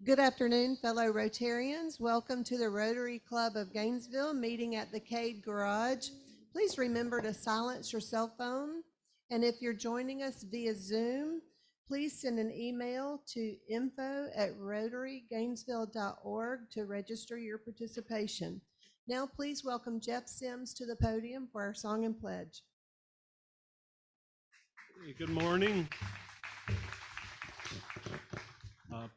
Good afternoon, fellow Rotarians. Welcome to the Rotary Club of Gainesville meeting at the Cade Garage. Please remember to silence your cell phone. And if you're joining us via Zoom, please send an email to info@rotarygainesville.org to register your participation. Now, please welcome Jeff Sims to the podium for our song and pledge. Good morning.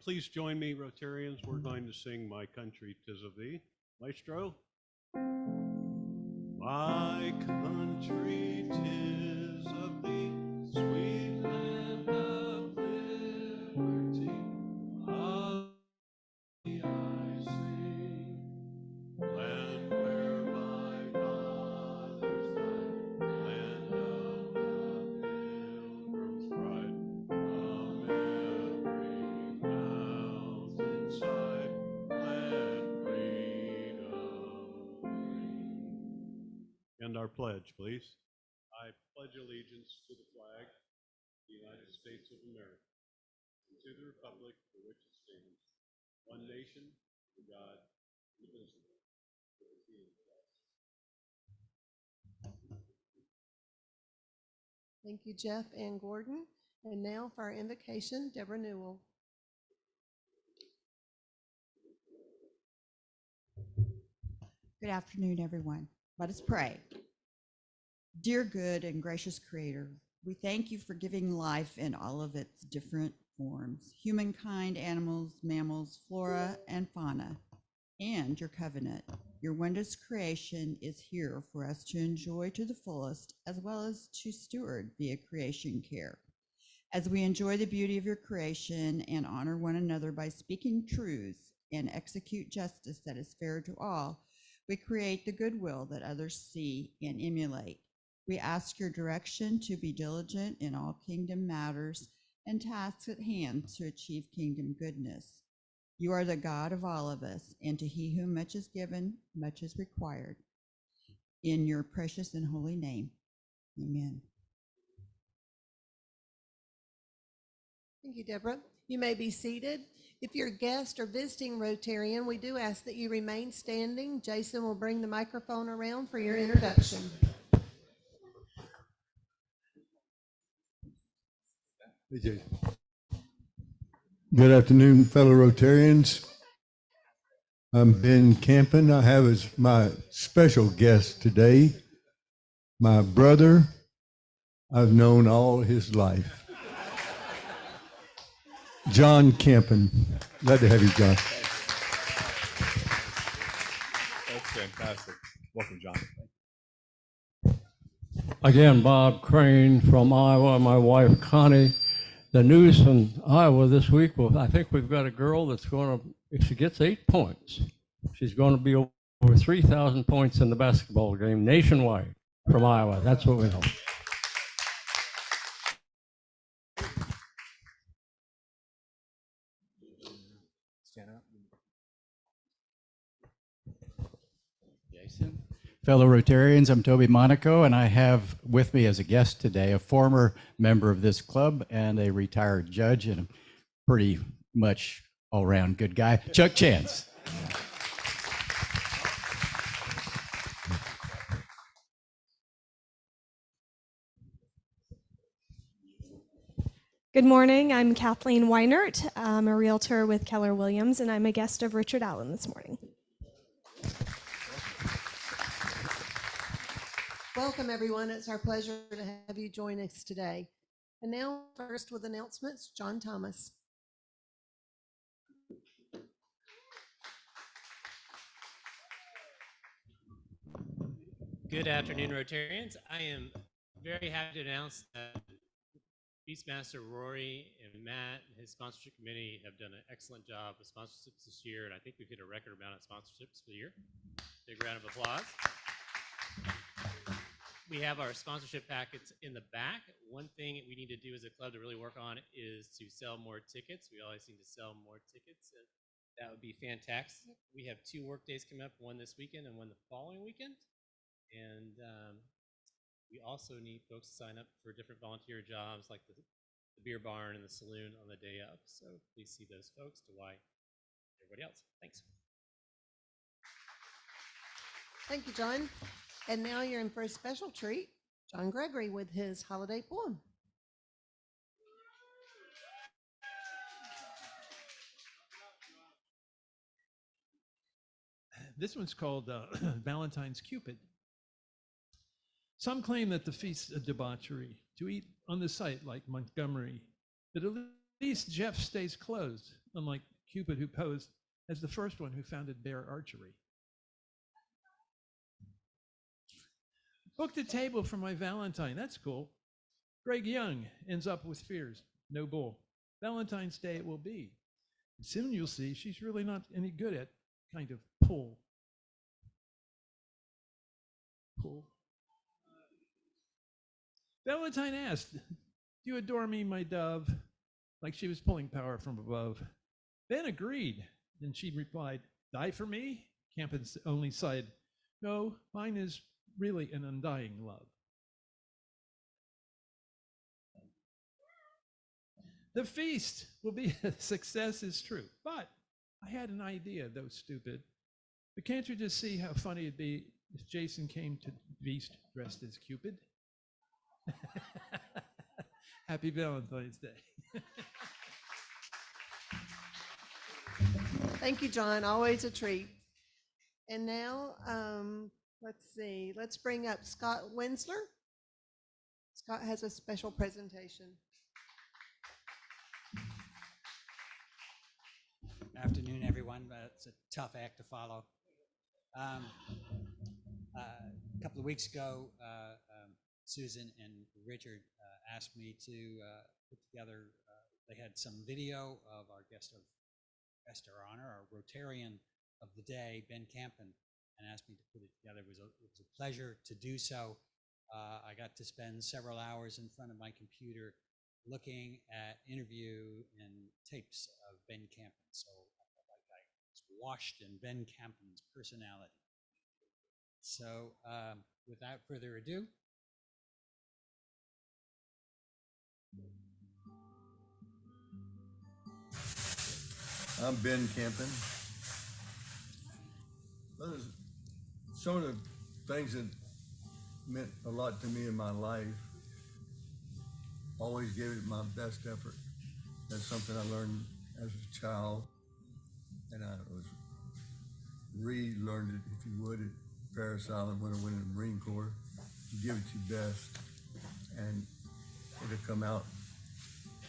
Please join me, Rotarians. We're going to sing My Country 'Tis of Thee. Maestro. My country 'tis of thee, sweet land of liberty, of thee I sing. Land where my fathers died, land of the pilgrim's pride, from every mountainside, let freedom ring. And our pledge, please. I pledge allegiance to the flag of the United States of America, and to the republic for which it stands, one nation, under God, indivisible, with liberty and justice. Thank you, Jeff and Gordon. And now for our invocation, Deborah Newell. Good afternoon, everyone. Let us pray. Dear good and gracious Creator, we thank you for giving life in all of its different forms, humankind, animals, mammals, flora, and fauna, and your covenant. Your wondrous creation is here for us to enjoy to the fullest, as well as to steward via creation care. As we enjoy the beauty of your creation and honor one another by speaking truths and execute justice that is fair to all, we create the goodwill that others see and emulate. We ask your direction to be diligent in all kingdom matters and tasks at hand to achieve kingdom goodness. You are the God of all of us, and to he whom much is given, much is required. In your precious and holy name, amen. Thank you, Deborah. You may be seated. If you're a guest or visiting Rotarian, we do ask that you remain standing. Jason will bring the microphone around for your introduction. Hey, Jason. Good afternoon, fellow Rotarians. I'm Ben Campen. I have as my special guest today my brother I've known all his life, John Campen. Glad to have you, John. That's fantastic. Welcome, John. Again, Bob Crane from Iowa, my wife Connie. The news from Iowa this week, well, I think we've got a girl that's going to, if she gets 8 points, she's going to be over 3,000 points in the basketball game nationwide from Iowa. That's what we know. Stand up. Jason. Fellow Rotarians, I'm Toby Monaco, and I have with me as a guest today a former member of this club and a retired judge and a pretty much all-around good guy, Chuck Chance. Good morning, I'm Kathleen Weinert. I'm a realtor with Keller Williams, and I'm a guest of Richard Allen this morning. Welcome, everyone. It's our pleasure to have you join us today. And now, first with announcements, John Thomas. Good afternoon, Rotarians. I am very happy to announce that Beastmaster Rory and Matt and his sponsorship committee have done an excellent job with sponsorships this year, and I think we've hit a record amount of sponsorships for the year. Big round of applause. We have our sponsorship packets in the back. One thing we need to do as a club to really work on is to sell more tickets. We always need to sell more tickets. That would be fantastic. We have 2 work days coming up, one this weekend and one the following weekend. And We also need folks to sign up for different volunteer jobs like the beer barn and the saloon on the day of. So please see those folks to why everybody else. Thanks. Thank you, John. And now you're in for a special treat, John Gregory with his holiday poem. This one's called Valentine's Cupid. Some claim that the feast's a debauchery, to eat on the site like Montgomery, but at least Jeff stays closed, unlike Cupid, who posed as the first one who founded bear archery. Booked a table for my Valentine, that's cool. Greg Young ends up with fears, no bull. Valentine's Day it will be. Soon you'll see she's really not any good at kind of pull. Valentine asked, "Do you adore me, my dove?" Like she was pulling power from above. Ben agreed, and she replied, "Die for me?" Campen only sighed, "No, mine is really an undying love." The feast will be a success is true, but I had an idea, though stupid. But can't you just see how funny it'd be if Jason came to the feast dressed as Cupid? Happy Valentine's Day. Thank you, John. Always a treat. And now, let's see, let's bring up Scott Winsler. Scott has a special presentation. Afternoon, everyone. It's a tough act to follow. A couple of weeks ago, Susan and Richard asked me to put together, they had some video of our guest of honor, our Rotarian of the day, Ben Campen, and asked me to put it together. It was a pleasure to do so. I got to spend several hours in front of my computer looking at interview and tapes of Ben Campen. So I felt like I was washed in Ben Campen's personality. So without further ado, I'm Ben Campen. Some of the things that meant a lot to me in my life, always gave it my best effort. That's something I learned as a child, and I was relearned it, if you would, at Paris Island when I went in the Marine Corps. You give it your best, and it'll come out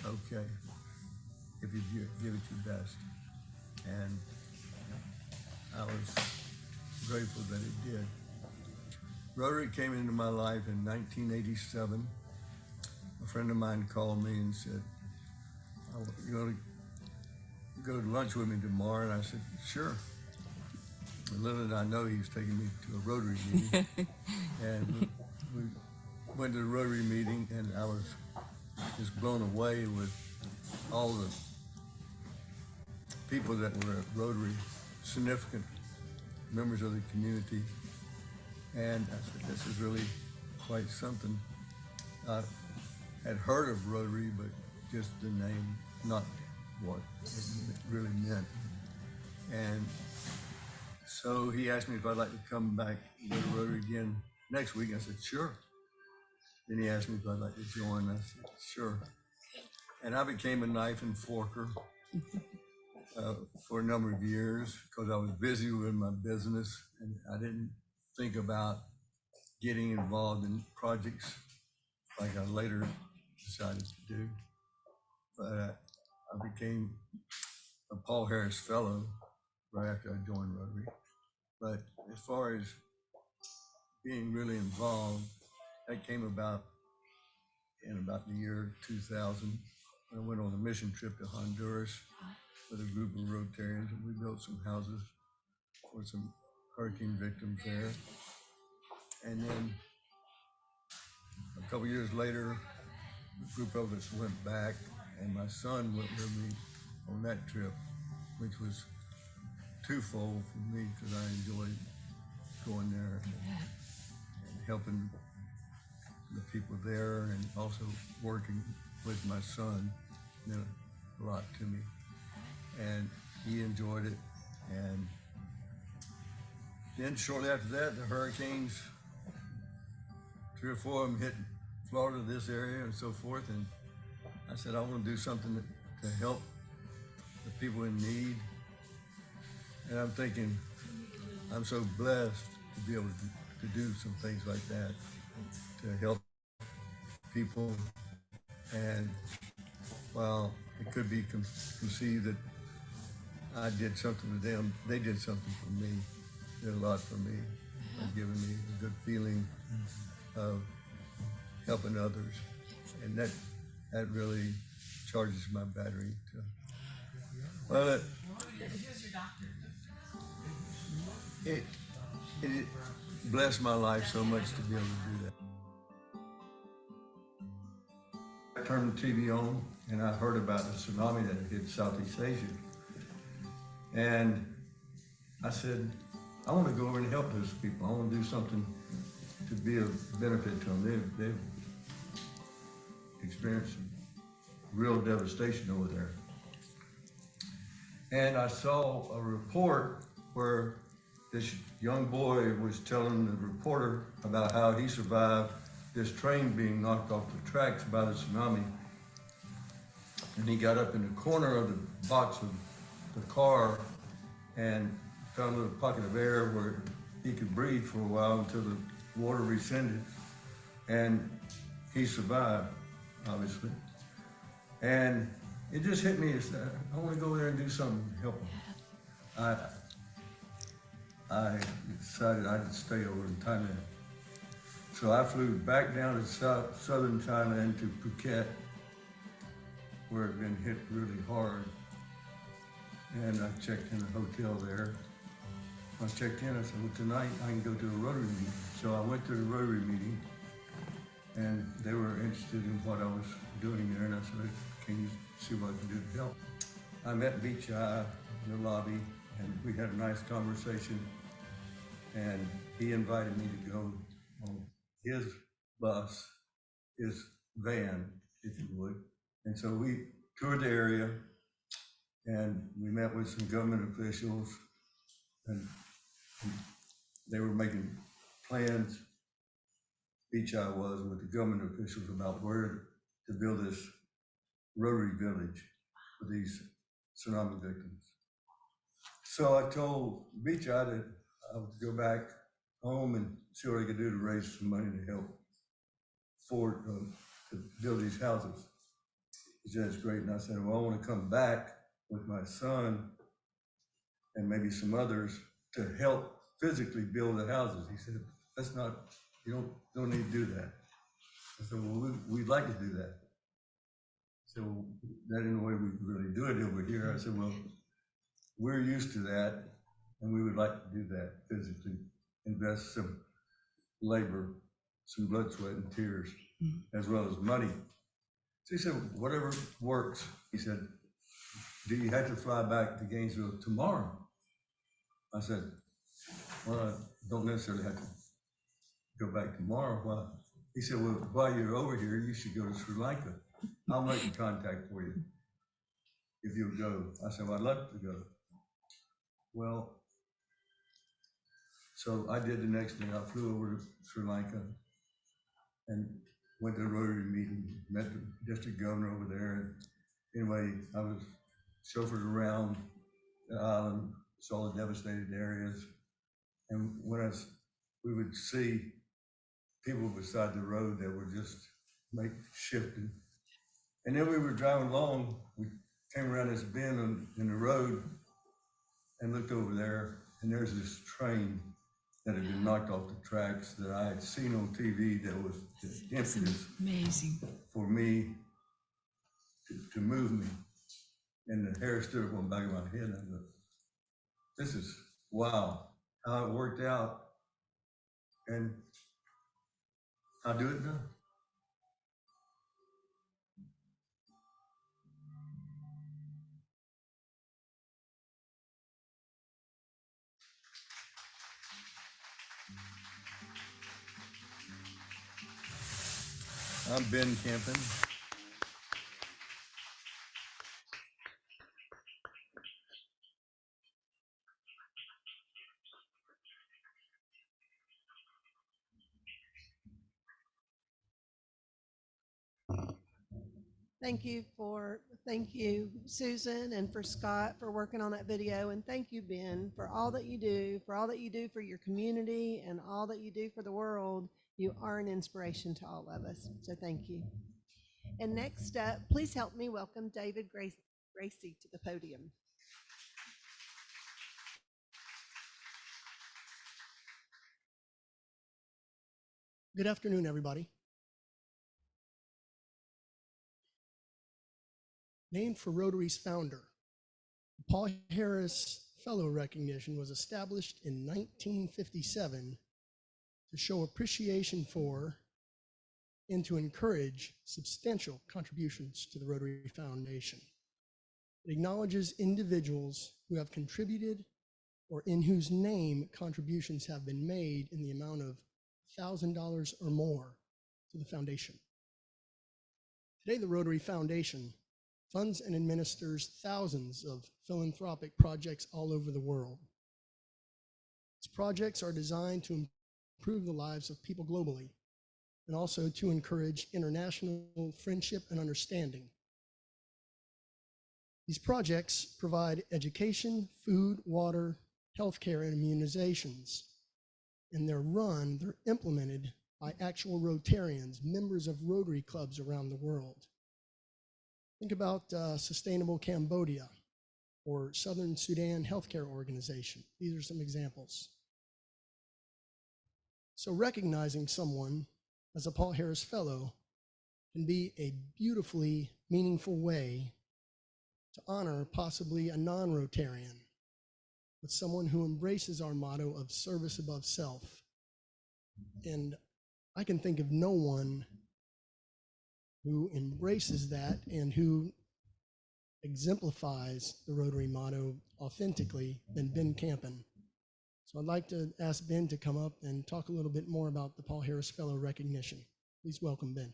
okay if you give it your best. And I was grateful that it did. Rotary came into my life in 1987. A friend of mine called me and said, "You want to go to lunch with me tomorrow?" And I said, "Sure." And little did I know he was taking me to a Rotary meeting. And we went to the Rotary meeting, and I was just blown away with all the people that were at Rotary, significant members of the community. And I said, this is really quite something. I had heard of Rotary, but just the name, not what it really meant. And so he asked me if I'd like to come back and go to Rotary again next week. I said, sure. Then he asked me if I'd like to join. I said, sure. And I became a knife and forker for a number of years because I was busy with my business and I didn't think about getting involved in projects like I later decided to do. But I became a Paul Harris Fellow right after I joined Rotary. But as far as being really involved, that came about in about the year 2000. I went on a mission trip to Honduras with a group of Rotarians, and we built some houses for some hurricane victims there. And then a couple years later, a group of us went back, and my son went with me on that trip, which was twofold for me because I enjoyed going there and helping the people there and also working with my son meant a lot to me. And he enjoyed it. And then shortly after that, the hurricanes, 3 or 4 of them hit Florida, this area and so forth. And I said, I want to do something to help the people in need. And I'm thinking, I'm so blessed to be able to do some things like that, to help people. And while it could be conceived that I did something to them, they did something for me. Did a lot for me, and giving me a good feeling of helping others. And that really charges my battery. Well, it blessed my life so much to be able to do that. I turned the TV on and I heard about the tsunami that hit Southeast Asia. And I said, I want to go over and help those people. I want to do something to be of benefit to them. They've experienced real devastation over there. And I saw a report where this young boy was telling the reporter about how he survived this train being knocked off the tracks by the tsunami. And he got up in the corner of the box of the car and found a little pocket of air where he could breathe for a while until the water rescinded. And he survived, obviously. And it just hit me as I want to go there and do something to help him. I decided I'd stay over in Thailand. So I flew back down to southern Thailand to Phuket, where it had been hit really hard. And I checked in a hotel there. I checked in, I said, well, tonight I can go to a Rotary meeting. So I went to the Rotary meeting, and they were interested in what I was doing there, and I said, can you see what I can do to help? I met Beach Eye in the lobby, and we had a nice conversation, and he invited me to go on his bus, his van, if you would. And so we toured the area, and we met with some government officials, and they were making plans, Beach Eye was, with the government officials about where to build this Rotary village for these tsunami victims. So I told Beach Eye that I would go back home and see what I could do to raise some money to help to build these houses. He said, that's great. And I said, well, I want to come back with my son and maybe some others to help physically build the houses. He said, that's not, you don't need to do that. I said, well, we'd like to do that. So that ain't the way we really do it over here. I said, well, we're used to that, and we would like to do that physically, invest some labor, some blood, sweat, and tears, as well as money. So he said, whatever works. He said, do you have to fly back to Gainesville tomorrow? I said, well, I don't necessarily have to go back tomorrow. Well, he said, well, while you're over here, you should go to Sri Lanka. I'll make a contact for you if you'll go. I said, well, I'd love to go. Well, so I did the next day. I flew over to Sri Lanka and went to the Rotary meeting, met the district governor over there. And anyway, I was chauffeured around the island, saw the devastated areas. And when we would see people beside the road that were just shifting. And then we were driving along, we came around this bend in the road and looked over there, and there's this train that had been knocked off the tracks that I had seen on TV that was the impetus Amazing. for me to move me. And the hair stood up on the back of my head, and I go, this is wow, how it worked out. And I'll do it now. I'm Ben Campen. Thank you, Susan, and for Scott for working on that video. And thank you, Ben, for all that you do, for your community and all that you do for the world. You are an inspiration to all of us. So thank you. And next up, please help me welcome David Gracie to the podium. Good afternoon, everybody. Named for Rotary's founder, the Paul Harris Fellow Recognition was established in 1957 to show appreciation for and to encourage substantial contributions to the Rotary Foundation. It acknowledges individuals who have contributed or in whose name contributions have been made in the amount of $1,000 or more to the foundation. Today, the Rotary Foundation funds and administers thousands of philanthropic projects all over the world. These projects are designed to improve the lives of people globally and also to encourage international friendship and understanding. These projects provide education, food, water, healthcare, and immunizations, and they're implemented by actual Rotarians, members of Rotary clubs around the world. Think about Sustainable Cambodia or Southern Sudan Healthcare Organization. These are some examples. So recognizing someone as a Paul Harris Fellow can be a beautifully meaningful way to honor possibly a non-Rotarian, but someone who embraces our motto of service above self. And I can think of no one who embraces that and who exemplifies the Rotary motto authentically than Ben Campen. So I'd like to ask Ben to come up and talk a little bit more about the Paul Harris Fellow recognition. Please welcome Ben.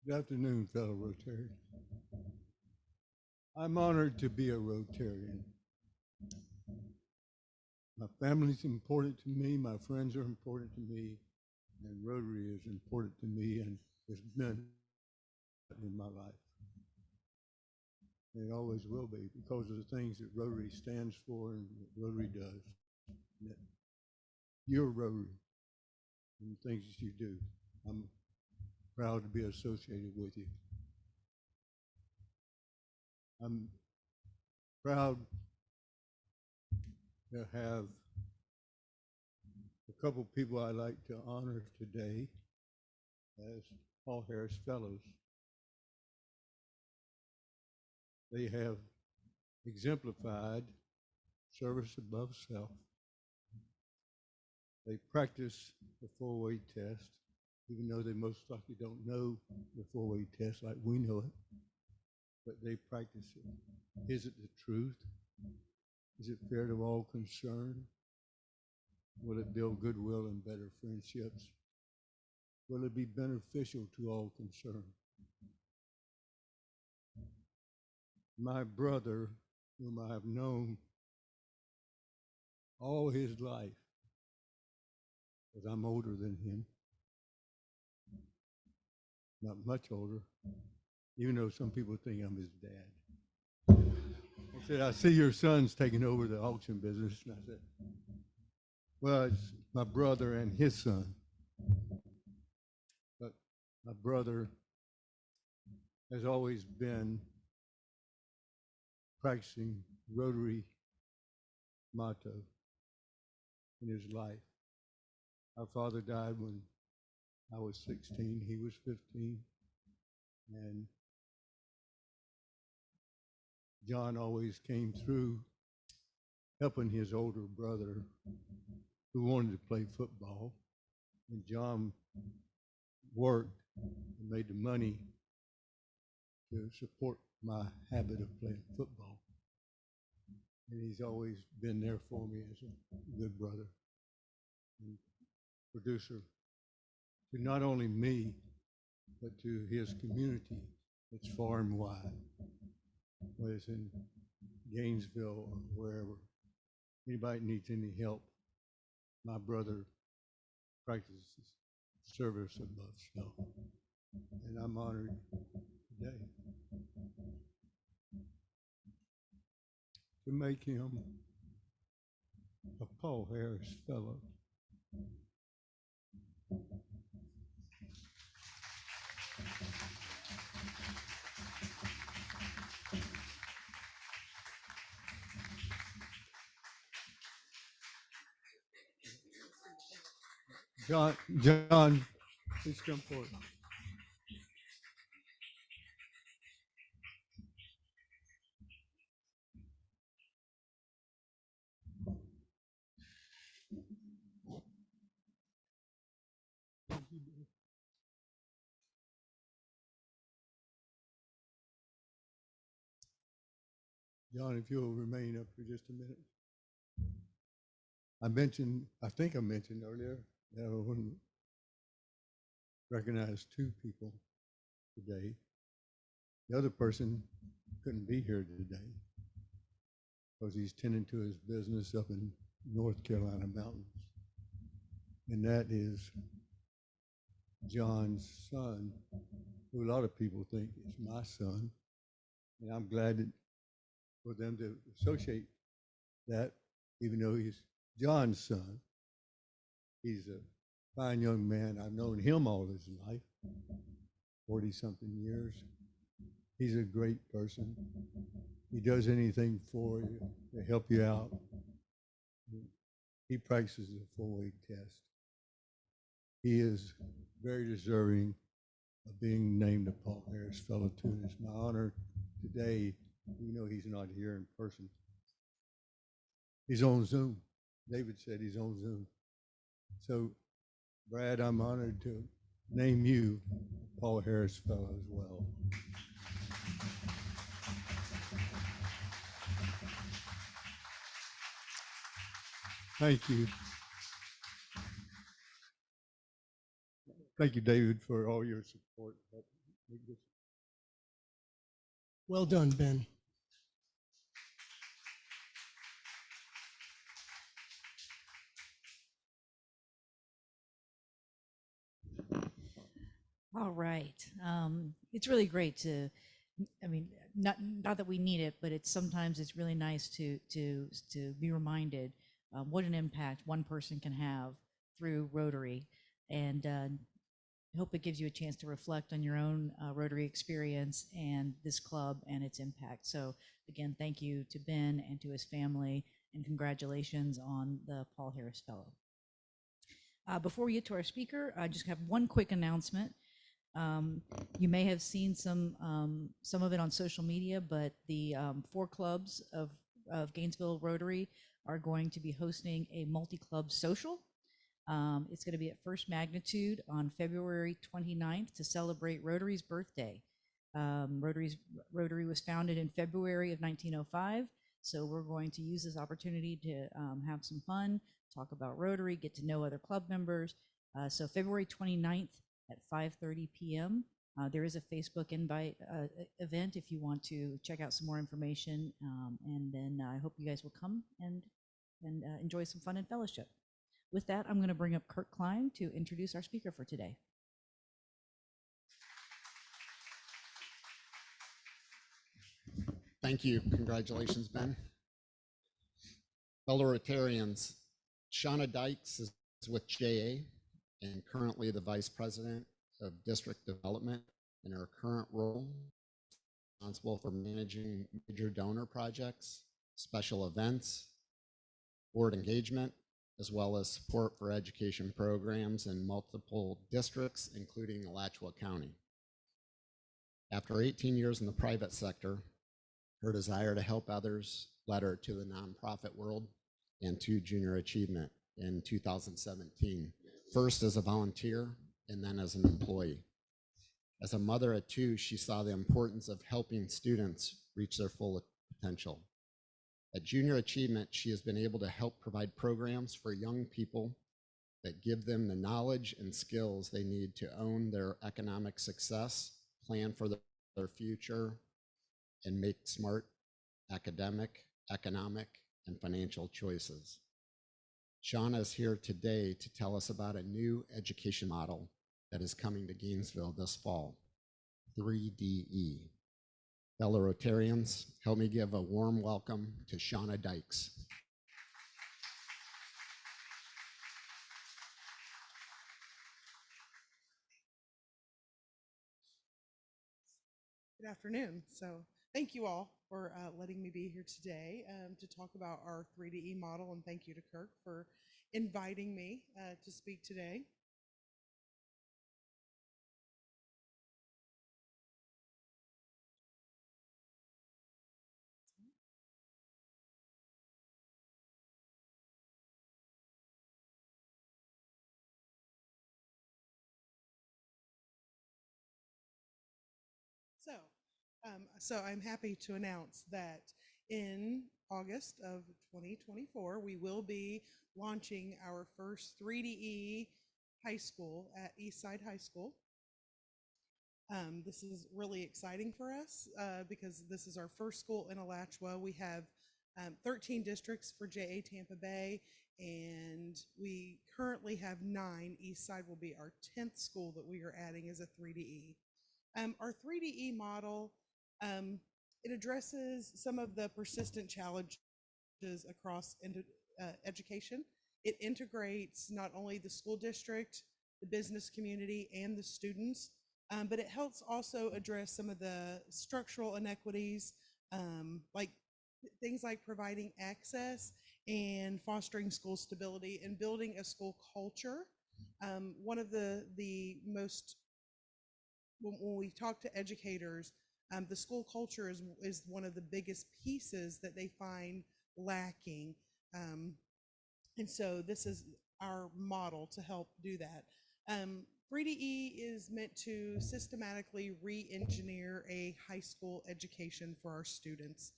Good afternoon, fellow Rotarians. I'm honored to be a Rotarian. My family's important to me, my friends are important to me, and Rotary is important to me and has been in my life. And it always will be because of the things that Rotary stands for and what Rotary does. And that you're Rotary and the things that you do. I'm proud to be associated with you. I'm proud to have a couple people I'd like to honor today as Paul Harris Fellows. They have exemplified service above self. They practice the four-way test, even though they most likely don't know the four-way test like we know it, but they practice it. Is it the truth? Is it fair to all concerned? Will it build goodwill and better friendships? Will it be beneficial to all concerned? My brother, whom I have known all his life, because I'm older than him, not much older, even though some people think I'm his dad. I said, I see your son's taking over the auction business. And I said, well, it's my brother and his son. But my brother has always been practicing Rotary motto in his life. Our father died when I was 16, he was 15, and John always came through helping his older brother who wanted to play football. And John worked and made the money to support my habit of playing football. And he's always been there for me as a good brother and producer to not only me, but to his community that's far and wide, whether it's in Gainesville or wherever. Anybody needs any help, my brother practices service above snow. And I'm honored today to make him a Paul Harris Fellow. John, please come forward. John, if you'll remain up for just a minute. I think I mentioned earlier that I want to recognize two people today. The other person couldn't be here today because he's tending to his business up in North Carolina mountains. And that is John's son, who a lot of people think is my son. And I'm glad that for them to associate that, even though he's John's son. He's a fine young man. I've known him all his life, 40-something years. He's a great person. He does anything for you to help you out. He practices a 4-way test. He is very deserving of being named a Paul Harris Fellow too. And it's my honor today, even though he's not here in person. He's on Zoom. David said he's on Zoom. So, Brad, I'm honored to name you Paul Harris Fellow as well. Thank you. Thank you, David, for all your support. Well done, Ben. All right. It's really great to, I mean, not that we need it, but sometimes it's really nice to be reminded what an impact one person can have through Rotary, and I hope it gives you a chance to reflect on your own Rotary experience and this club and its impact. So again, thank you to Ben and to his family, and congratulations on the Paul Harris Fellow. Before we get to our speaker, I just have one quick announcement. You may have seen some of it on social media, but the 4 clubs of Gainesville Rotary are going to be hosting a multi-club social. It's going to be at First Magnitude on February 29th to celebrate Rotary's birthday. Rotary was founded in February of 1905, so we're going to use this opportunity to have some fun, talk about Rotary, get to know other club members. So February 29th at 5:30 p.m. There is a Facebook invite event if you want to check out some more information, and then I hope you guys will come and enjoy some fun and fellowship. With that, I'm going to bring up Kurt Klein to introduce our speaker for today. Thank you. Congratulations, Ben. Fellow Rotarians, Shauna Dykes is with JA and currently the Vice President of District Development in her current role, responsible for managing major donor projects, special events, board engagement, as well as support for education programs in multiple districts, including Alachua County. After 18 years in the private sector, Her desire to help others led her to the nonprofit world and to Junior Achievement in 2017, first as a volunteer and then as an employee. As a mother of two, she saw the importance of helping students reach their full potential. At Junior Achievement, she has been able to help provide programs for young people that give them the knowledge and skills they need to own their economic success, plan for their future, and make smart academic, economic, and financial choices. Shauna is here today to tell us about a new education model that is coming to Gainesville this fall, 3DE. Fellow Rotarians, help me give a warm welcome to Shauna Dykes. Good afternoon. So thank you all for letting me be here today to talk about our 3DE model, and thank you to Kirk for inviting me to speak today. So I'm happy to announce that in August of 2024, we will be launching our first 3DE high school at Eastside High School. This is really exciting for us because this is our first school in Alachua. We have 13 districts for JA Tampa Bay, and we currently have 9. Eastside will be our 10th school that we are adding as a 3DE. Our 3DE model, it addresses some of the persistent challenges across education. It integrates not only the school district, the business community, and the students, but it helps also address some of the structural inequities, like things like providing access and fostering school stability and building a school culture. One of the most, when we talk to educators, the school culture is one of the biggest pieces that they find lacking. And so this is our model to help do that. 3DE is meant to systematically re-engineer a high school education for our students.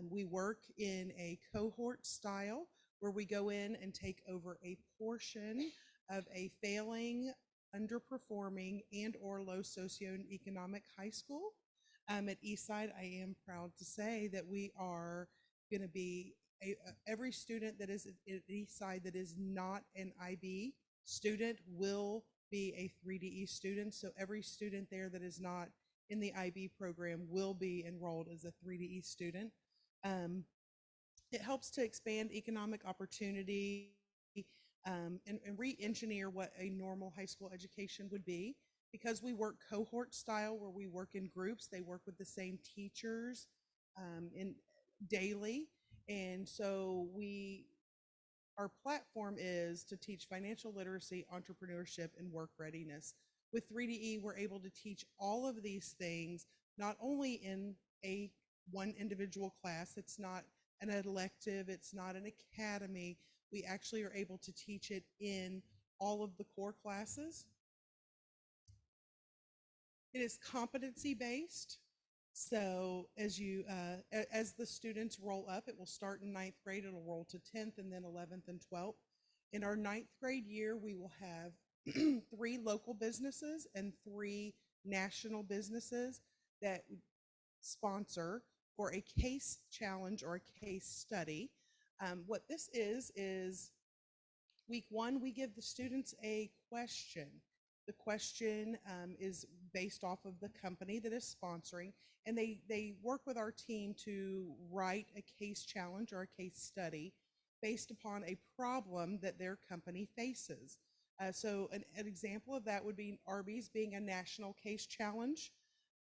We work in a cohort style where we go in and take over a portion of a failing, underperforming, and or low socioeconomic high school. At Eastside, I am proud to say that we are going to be every student that is at Eastside that is not an IB student will be a 3DE student. So every student there that is not in the IB program will be enrolled as a 3DE student. It helps to expand economic opportunity and re-engineer what a normal high school education would be. Because we work cohort style where we work in groups, they work with the same teachers daily. And so our platform is to teach financial literacy, entrepreneurship, and work readiness. With 3DE, we're able to teach all of these things, not only in one individual class, it's not an elective, it's not an academy. We actually are able to teach it in all of the core classes. It is competency-based. So as the students roll up, it will start in 9th grade, it'll roll to 10th and then 11th and 12th. In our 9th grade year, we will have 3 local businesses and 3 national businesses that sponsor for a case challenge or a case study. What this is week 1, we give the students a question. The question is based off of the company that is sponsoring, and they work with our team to write a case challenge or a case study based upon a problem that their company faces. So an example of that would be Arby's being a national case challenge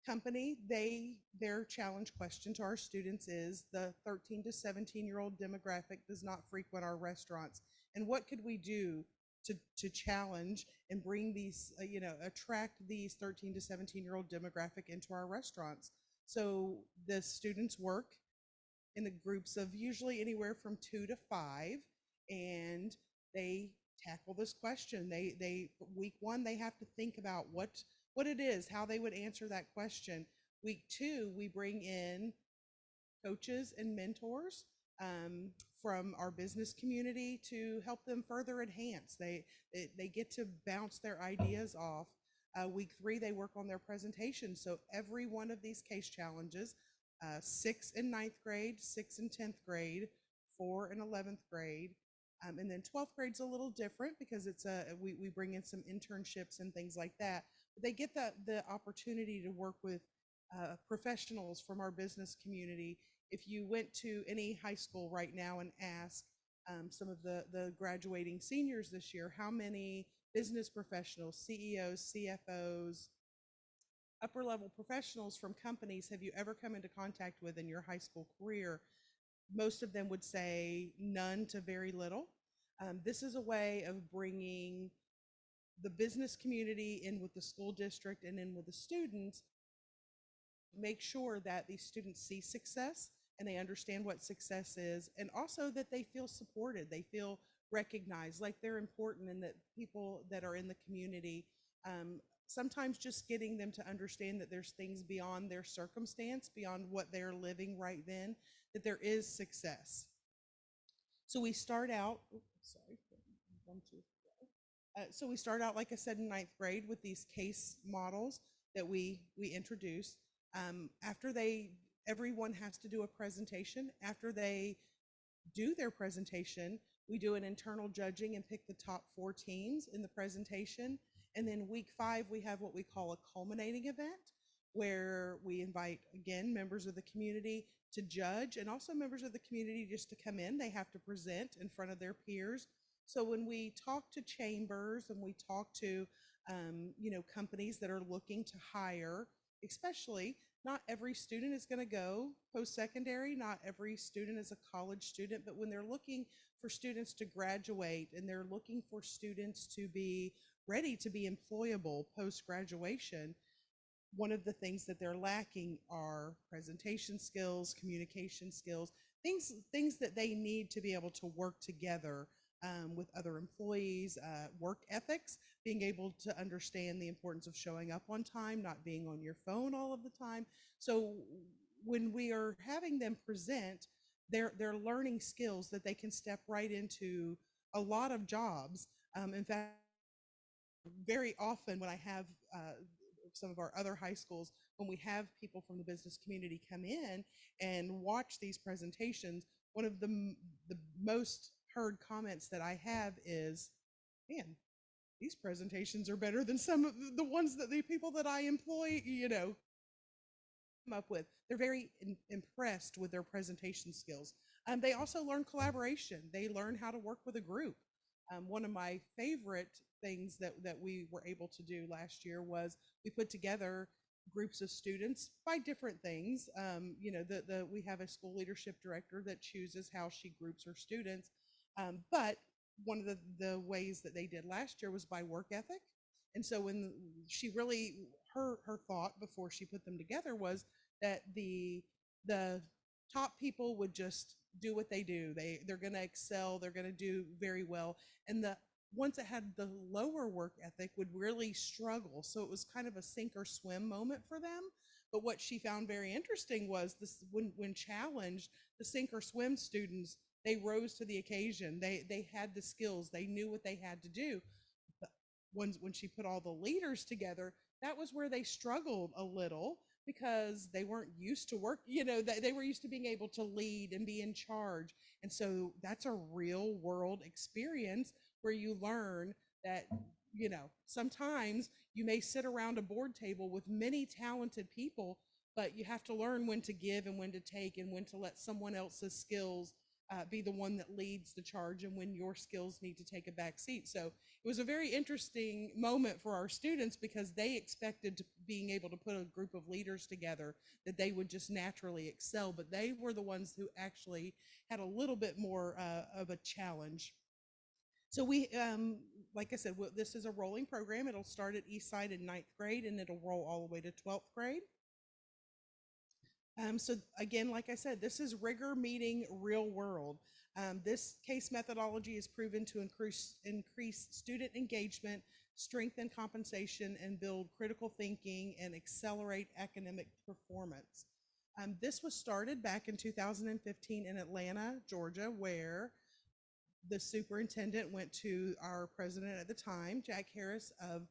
company. Their challenge question to our students is the 13 to 17-year-old demographic does not frequent our restaurants. And what could we do to challenge and bring these, attract these 13 to 17-year-old demographic into our restaurants? So the students work in the groups of usually anywhere from 2 to 5, and they tackle this question. Week 1, they have to think about what it is, how they would answer that question. Week 2, we bring in coaches and mentors from our business community to help them further enhance. They get to bounce their ideas off. Week 3, they work on their presentation. So every one of these case challenges, 6 and 9th grade, 6 and 10th grade, 4 and 11th grade, and then 12th grade's a little different because we bring in some internships and things like that. But they get the opportunity to work with professionals from our business community. If you went to any high school right now and asked some of the graduating seniors this year, how many business professionals, CEOs, CFOs, upper level professionals from companies have you ever come into contact with in your high school career? Most of them would say none to very little. This is a way of bringing the business community in with the school district and in with the students, make sure that these students see success and they understand what success is, and also that they feel supported, they feel recognized, like they're important, and that people that are in the community, sometimes just getting them to understand that there's things beyond their circumstance, beyond what they're living right then, that there is success. So we start out, so we start out, like I said, in 9th grade with these case models that we introduce. After everyone has to do a presentation. After they do their presentation, we do an internal judging and pick the top 4 teams in the presentation. And then week 5, we have what we call a culminating event, where we invite, again, members of the community to judge, and also members of the community just to come in. They have to present in front of their peers. So when we talk to chambers and we talk to companies that are looking to hire, especially, not every student is going to go post-secondary, not every student is a college student, but when they're looking for students to graduate and they're looking for students to be ready to be employable post-graduation, one of the things that they're lacking are presentation skills, communication skills, things that they need to be able to work together with other employees, work ethics, being able to understand the importance of showing up on time, not being on your phone all of the time. So when we are having them present, they're learning skills that they can step right into a lot of jobs. In fact, very often when I have some of our other high schools, when we have people from the business community come in and watch these presentations, one of the most heard comments that I have is, man, these presentations are better than some of the ones that the people that I employ, come up with. They're very impressed with their presentation skills. They also learn collaboration. They learn how to work with a group. One of my favorite things that we were able to do last year was we put together groups of students by different things. We have a school leadership director that chooses how she groups her students. But one of the ways that they did last year was by work ethic. And so when she really, her thought before she put them together was that the top people would just do what they do. They're going to excel. They're going to do very well. And the ones that had the lower work ethic would really struggle. So it was kind of a sink or swim moment for them. But what she found very interesting was this: when challenged, the sink or swim students, they rose to the occasion. They had the skills. They knew what they had to do. But when she put all the leaders together, that was where they struggled a little, because they weren't used to work. They were used to being able to lead and be in charge. And so that's a real world experience where you learn that, sometimes you may sit around a board table with many talented people, but you have to learn when to give and when to take, and when to let someone else's skills be the one that leads the charge, and when your skills need to take a back seat. So it was a very interesting moment for our students, because they expected being able to put a group of leaders together that they would just naturally excel, but they were the ones who actually had a little bit more of a challenge. So we, like I said, this is a rolling program. It'll start at Eastside in 9th grade, and it'll roll all the way to 12th grade. So again, like I said, this is rigor meeting real world. This case methodology is proven to increase student engagement, strengthen compensation, and build critical thinking and accelerate academic performance. This was started back in 2015 in Atlanta, Georgia, where the superintendent went to our president at the time, Jack Harris of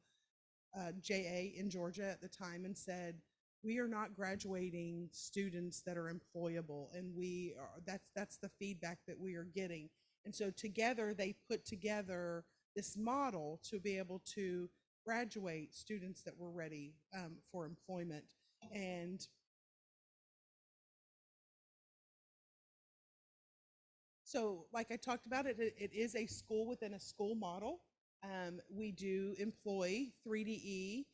JA in Georgia at the time, and said, we are not graduating students that are employable, and that's the feedback that we are getting. And so together they put together this model to be able to graduate students that were ready for employment. And so, like I talked about, it is a school within a school model. We do employ 3DE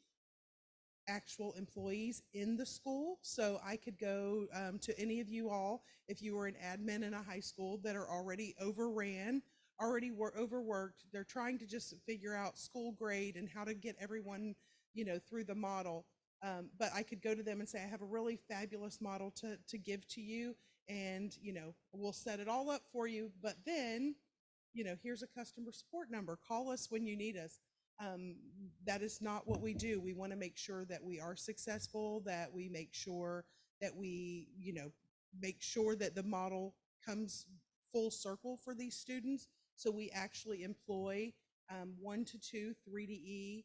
actual employees in the school. So I could go to any of you all, if you were an admin in a high school that are already overran, already overworked, they're trying to just figure out school grade and how to get everyone, through the model. But I could go to them and say, I have a really fabulous model to give to you, and we'll set it all up for you. But then, here's a customer support number. Call us when you need us. That is not what we do. We want to make sure that we are successful, that we make sure that we, make sure that the model comes full circle for these students. So we actually employ 1 to 2 3DE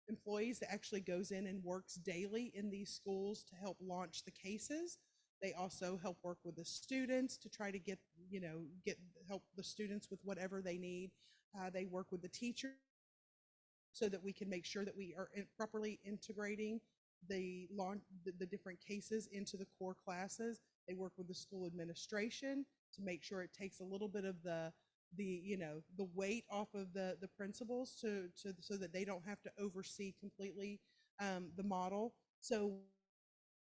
employees that actually goes in and works daily in these schools to help launch the cases. They also help work with the students to try to get help the students with whatever they need. They work with the teachers so that we can make sure that we are properly integrating the different cases into the core classes. They work with the school administration to make sure it takes a little bit of the weight off of the principals so that they don't have to oversee completely the model. So,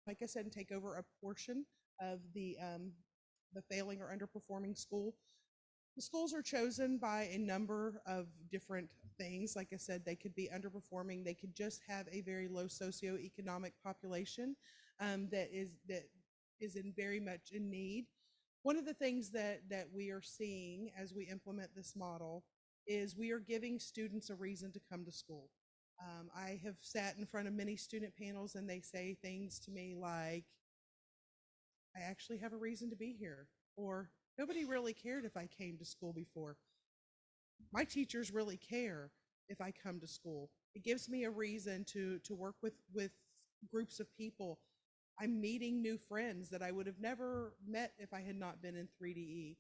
like I said, and take over a portion of the failing or underperforming school. The schools are chosen by a number of different things. Like I said, they could be underperforming. They could just have a very low socioeconomic population that is in very much in need. One of the things that we are seeing as we implement this model is we are giving students a reason to come to school. I have sat in front of many student panels and they say things to me like, I actually have a reason to be here, or nobody really cared if I came to school before. My teachers really care if I come to school. It gives me a reason to work with groups of people. I'm meeting new friends that I would have never met if I had not been in 3DE.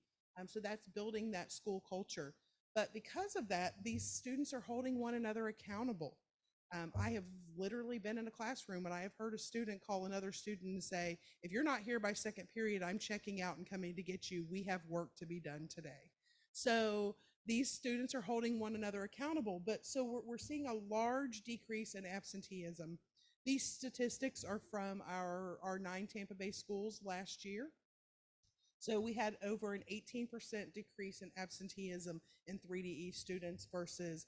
So that's building that school culture. But because of that, these students are holding one another accountable. I have literally been in a classroom and I have heard a student call another student and say, if you're not here by second period, I'm checking out and coming to get you. We have work to be done today. So these students are holding one another accountable. But so we're seeing a large decrease in absenteeism. These statistics are from our 9 Tampa Bay schools last year. So we had over an 18% decrease in absenteeism in 3DE students versus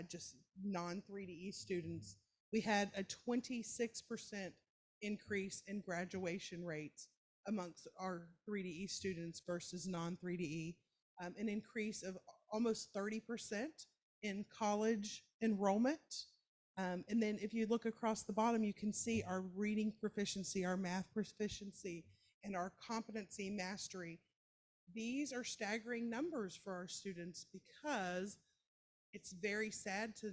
just non-3DE students. We had a 26% increase in graduation rates amongst our 3DE students versus non-3DE, an increase of almost 30% in college enrollment. And then if you look across the bottom, you can see our reading proficiency, our math proficiency, and our competency mastery. These are staggering numbers for our students because it's very sad to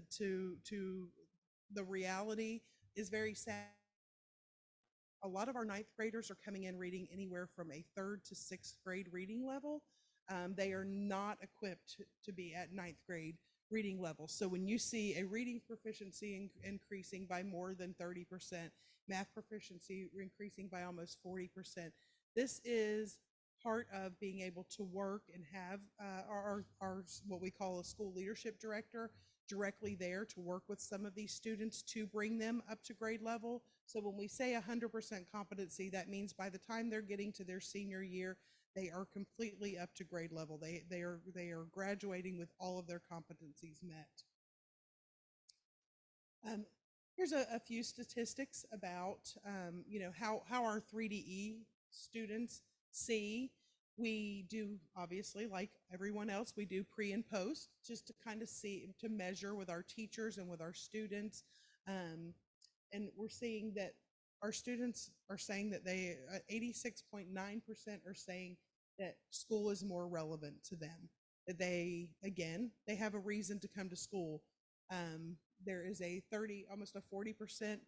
the reality is very sad. A lot of our 9th graders are coming in reading anywhere from a 3rd to 6th grade reading level. They are not equipped to be at 9th grade reading level. So when you see a reading proficiency increasing by more than 30%, math proficiency increasing by almost 40%, this is part of being able to work and have our what we call a school leadership director directly there to work with some of these students to bring them up to grade level. So when we say 100% competency, that means by the time they're getting to their senior year, they are completely up to grade level. They are graduating with all of their competencies met. here's a few statistics about, you know, how our 3DE students see. We do, obviously, like everyone else, we do pre and post just to kind of see, to measure with our teachers and with our students. And we're seeing that our students are saying that 86.9% are saying that school is more relevant to them. That they have a reason to come to school. There is almost a 40%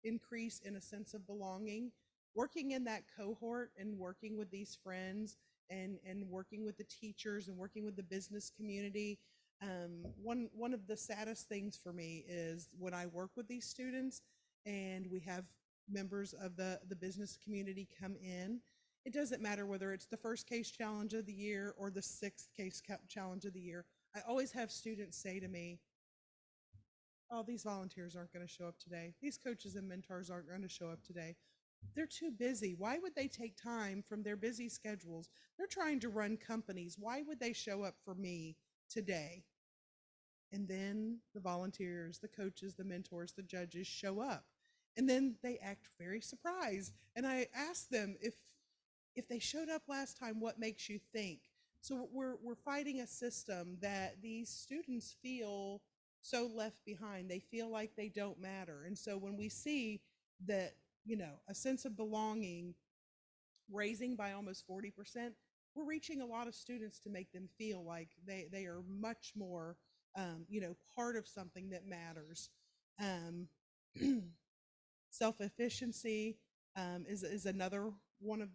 increase in a sense of belonging. Working in that cohort and working with these friends and working with the teachers and working with the business community. One of the saddest things for me is when I work with these students and we have members of the business community come in. It doesn't matter whether it's the first case challenge of the year or the 6th case challenge of the year. I always have students say to me, oh, these volunteers aren't going to show up today. These coaches and mentors aren't going to show up today. They're too busy. Why would they take time from their busy schedules? They're trying to run companies. Why would they show up for me today? And then the volunteers, the coaches, the mentors, the judges show up. And then they act very surprised. And I ask them, if they showed up last time, what makes you think? So we're fighting a system that these students feel so left behind. They feel like they don't matter. And so when we see that, you know, a sense of belonging raising by almost 40%, we're reaching a lot of students to make them feel like they are much more, you know, part of something that matters. Self-efficiency is another one of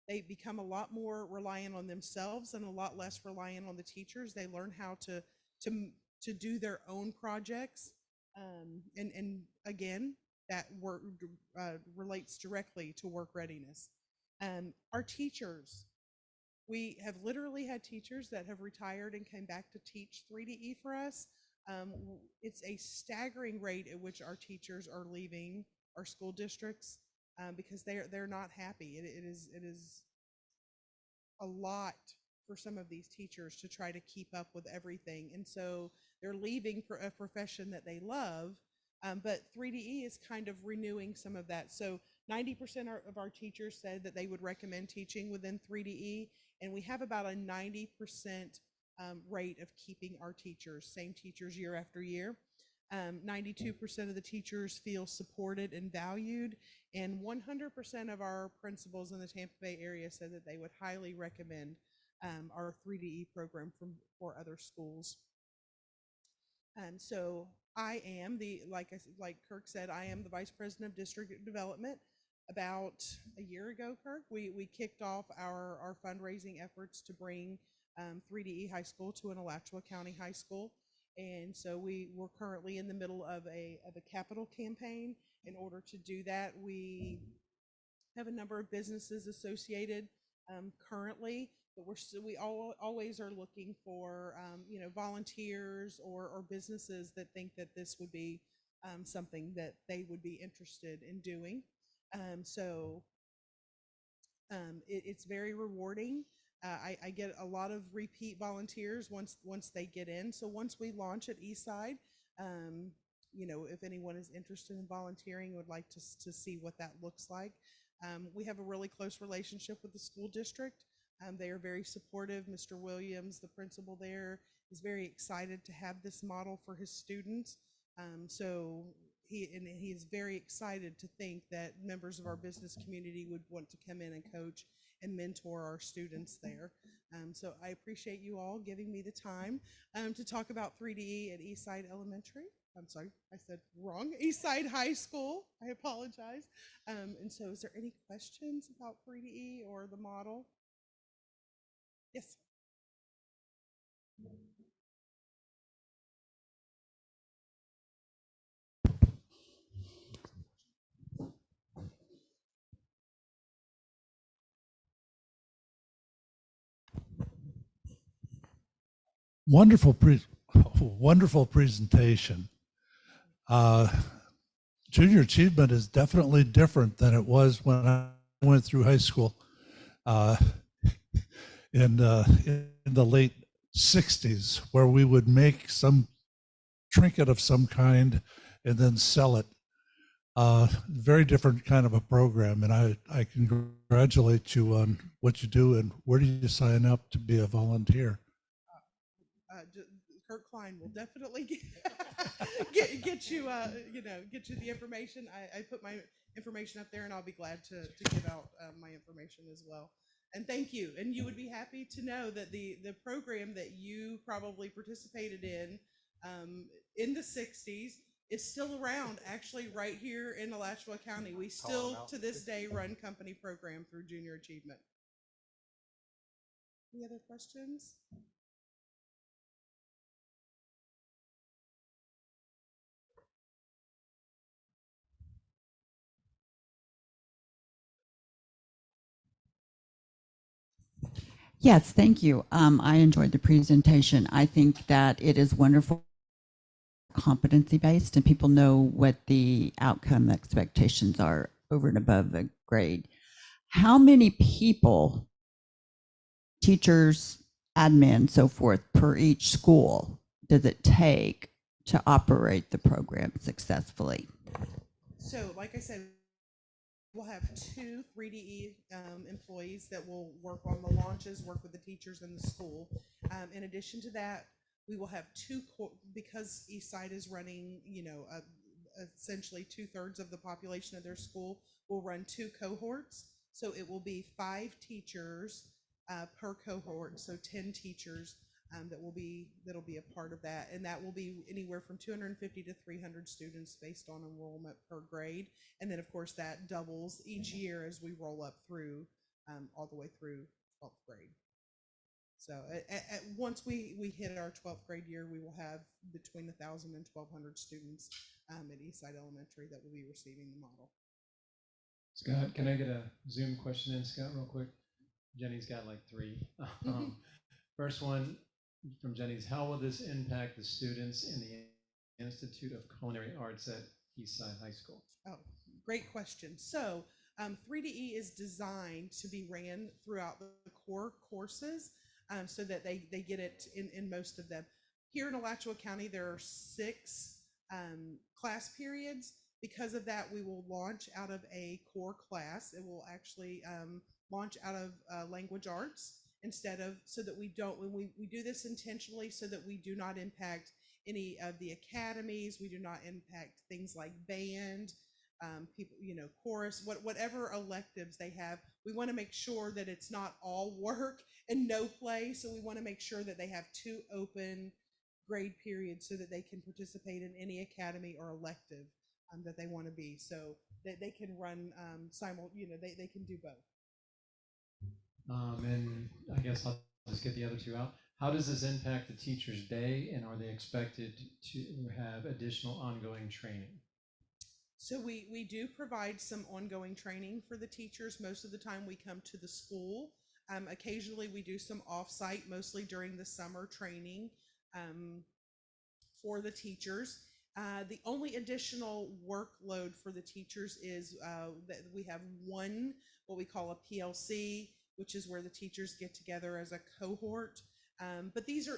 they become a lot more reliant on themselves and a lot less reliant on the teachers. They learn how to do their own projects. And again, that work relates directly to work readiness. Our teachers, we have literally had teachers that have retired and came back to teach 3DE for us. It's a staggering rate at which our teachers are leaving our school districts because they're not happy. It is a lot for some of these teachers to try to keep up with everything. And so they're leaving for a profession that they love, but 3DE is kind of renewing some of that. So 90% of our teachers said that they would recommend teaching within 3DE, and we have about a 90% rate of keeping our teachers, same teachers year after year. 92% of the teachers feel supported and valued, and 100% of our principals in the Tampa Bay area said that they would highly recommend our 3DE program for other schools. So I am like Kirk said, I am the Vice President of District Development. About a year ago, Kirk, we kicked off our fundraising efforts to bring 3DE High School to an Alachua County high school. And so we're currently in the middle of a capital campaign. In order to do that, we have a number of businesses associated currently, but we always are looking for you know, volunteers or businesses that think that this would be something that they would be interested in doing. It's very rewarding. I get a lot of repeat volunteers once they get in. So once we launch at Eastside, you know, if anyone is interested in volunteering, would like to see what that looks like. We have a really close relationship with the school district. They are very supportive. Mr. Williams, the principal there, is very excited to have this model for his students. So he is very excited to think that members of our business community would want to come in and coach and mentor our students there. So I appreciate you all giving me the time to talk about 3DE at Eastside Elementary. I'm sorry, I said wrong. Eastside High School. I apologize. And so is there any questions about 3DE or the model? Yes. Wonderful presentation. Junior achievement is definitely different than it was when I went through high school in the late 60s, where we would make some trinket of some kind and then sell it. Very different kind of a program, and I congratulate you on what you do. And where do you sign up to be a volunteer? Kurt Klein will definitely get you, get you the information. I put my information up there, and I'll be glad to give out my information as well. And thank you. And you would be happy to know that the program that you probably participated in the 60s is still around, actually right here in Alachua County. We still, to this day, run company program through Junior Achievement. Any other questions? Yes, thank you. I enjoyed the presentation. I think that it is wonderful, competency based, and people know what the outcome expectations are over and above the grade. How many people, teachers, admin, so forth, per each school does it take to operate the program successfully? So, like I said, we'll have 2 3DE employees that will work on the launches, work with the teachers in the school. In addition to that, we will have because Eastside is running, essentially 2/3 of the population of their school, will run 2 cohorts. So it will be 5 teachers per cohort, so 10 teachers that'll be a part of that, and that will be anywhere from 250 to 300 students based on enrollment per grade. And then of course that doubles each year as we roll up through all the way through 12th grade. So once we hit our 12th grade year, we will have between 1,000 and 1,200 students at Eastside Elementary that will be receiving the model. Scott, can I get a Zoom question in, Scott, real quick? Jenny's got like 3. First one from Jenny's: how will this impact the students in the Institute of Culinary Arts at Eastside High School? Oh, great question. So 3DE is designed to be ran throughout the core courses so that they get it in most of them. Here in Alachua County, there are 6 class periods. Because of that, we will launch out of a core class. It will actually launch out of language arts instead of, so that we don't, when we do this intentionally so that we do not impact any of the academies, we do not impact things like band, people, chorus, whatever electives they have. We want to make sure that it's not all work and no play. So we want to make sure that they have 2 open grade periods so that they can participate in any academy or elective that they want to be. So that they can run they can do both. And I guess I'll just get the other 2 out. How does this impact the teacher's day, and are they expected to have additional ongoing training? So we do provide some ongoing training for the teachers. Most of the time we come to the school. Occasionally we do some off-site, mostly during the summer training for the teachers. The only additional workload for the teachers is that we have what we call a PLC, which is where the teachers get together as a cohort. But these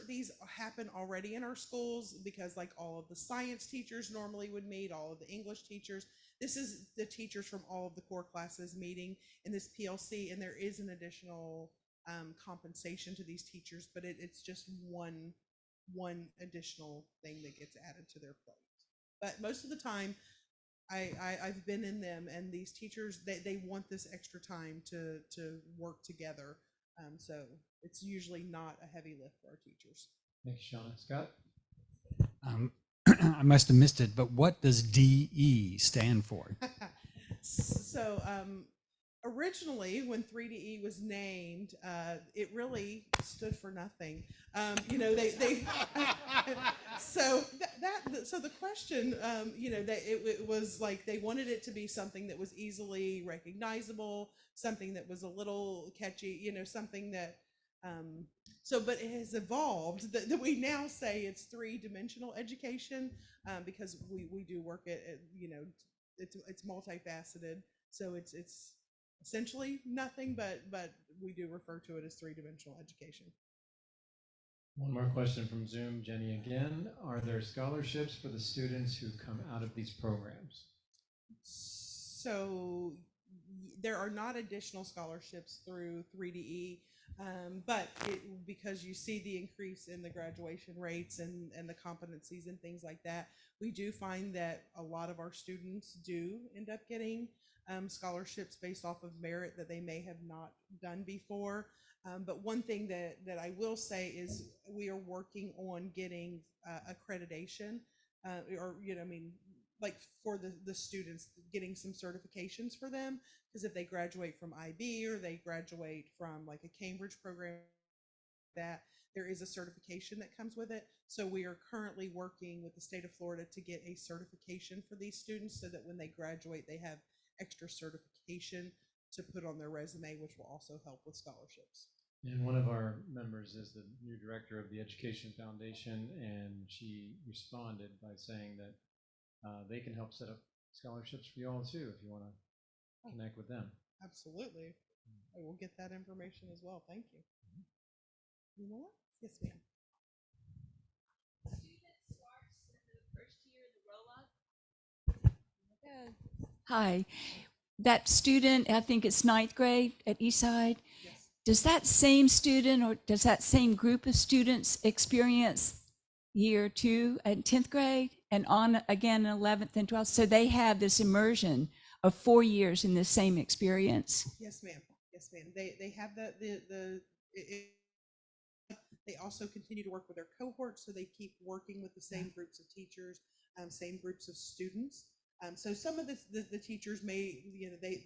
happen already in our schools, because like all of the science teachers normally would meet, all of the English teachers. This is the teachers from all of the core classes meeting in this PLC, and there is an additional compensation to these teachers, but it's just one additional thing that gets added to their plate. But most of the time, I've been in them, and these teachers, they want this extra time to work together. So it's usually not a heavy lift for our teachers. Thank you, Shauna. Scott? I must have missed it, but what does DE stand for? So originally, when 3DE was named, it really stood for nothing. So the question, it was like they wanted it to be something that was easily recognizable, something that was a little catchy, something that. But it has evolved that we now say it's 3-dimensional education because we do work at it's multifaceted. So it's essentially nothing, but we do refer to it as 3-dimensional education. One more question from Zoom, Jenny again. Are there scholarships for the students who come out of these programs? So there are not additional scholarships through 3DE, but because you see the increase in the graduation rates and the competencies and things like that, we do find that a lot of our students do end up getting scholarships based off of merit that they may have not done before. But one thing that I will say is we are working on getting accreditation, or like for the students, getting some certifications for them, because if they graduate from IB or they graduate from like a Cambridge program, that there is a certification that comes with it. So we are currently working with the state of Florida to get a certification for these students so that when they graduate, they have extra certification to put on their resume, which will also help with scholarships. And one of our members is the new director of the Education Foundation, and she responded by saying that they can help set up scholarships for you all too, if you want to connect with them. Absolutely. I will get that information as well. Thank you. You know what? Yes, ma'am. Hi. That student, I think it's 9th grade at Eastside. Yes. Does that same student or does that same group of students experience year 2 and 10th grade and on again in 11th and 12th? So they have this immersion of 4 years in the same experience. Yes, ma'am. Yes, ma'am. They have they also continue to work with their cohorts, so they keep working with the same groups of teachers, same groups of students. So some of the teachers may,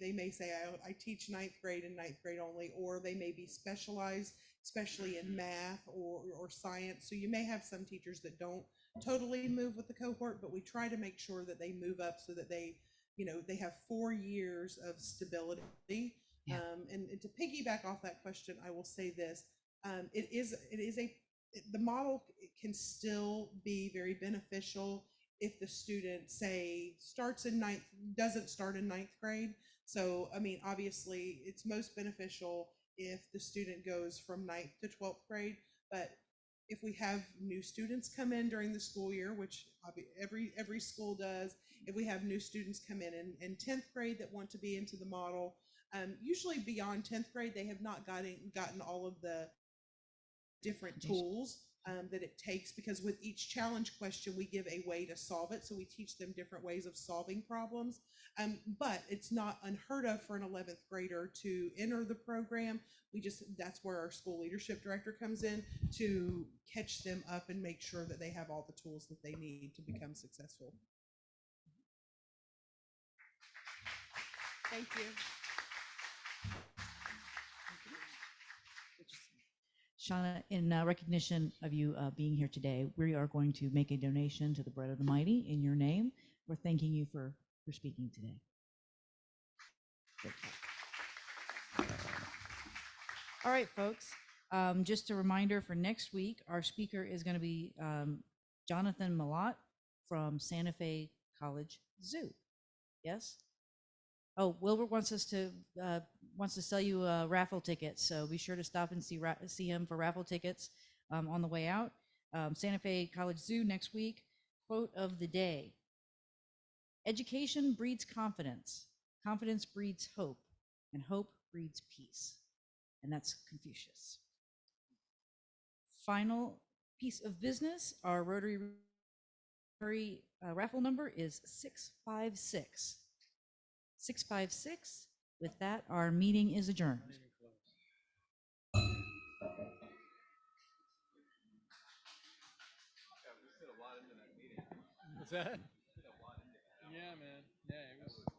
they may say, I teach 9th grade and 9th grade only, or they may be specialized, especially in math or science. So you may have some teachers that don't totally move with the cohort, but we try to make sure that they move up so that they have 4 years of stability. Yeah. And to piggyback off that question, I will say this. The model can still be very beneficial if the student, say, doesn't start in 9th grade. So, I mean, obviously it's most beneficial if the student goes from 9th to 12th grade, but if we have new students come in during the school year, which every school does, if we have new students come in 10th grade that want to be into the model, usually beyond 10th grade, they have not gotten all of the different tools that it takes, because with each challenge question, we give a way to solve it. So we teach them different ways of solving problems. But it's not unheard of for an 11th grader to enter the program. That's where our school leadership director comes in to catch them up and make sure that they have all the tools that they need to become successful. Thank you. Shauna, in recognition of you being here today, we are going to make a donation to the Bread of the Mighty in your name. We're thanking you for speaking today. All right, folks. Just a reminder for next week, our speaker is going to be Jonathan Malott from Santa Fe College Zoo. Yes? Oh, Wilbur wants to sell you raffle tickets, so be sure to stop and see him for raffle tickets on the way out. Santa Fe College Zoo next week. Quote of the day: "Education breeds confidence, confidence breeds hope, and hope breeds peace." And that's Confucius. Final piece of business: our Rotary raffle number is 656. 656. With that, our meeting is adjourned. What's that? Yeah, man. Yeah, it was.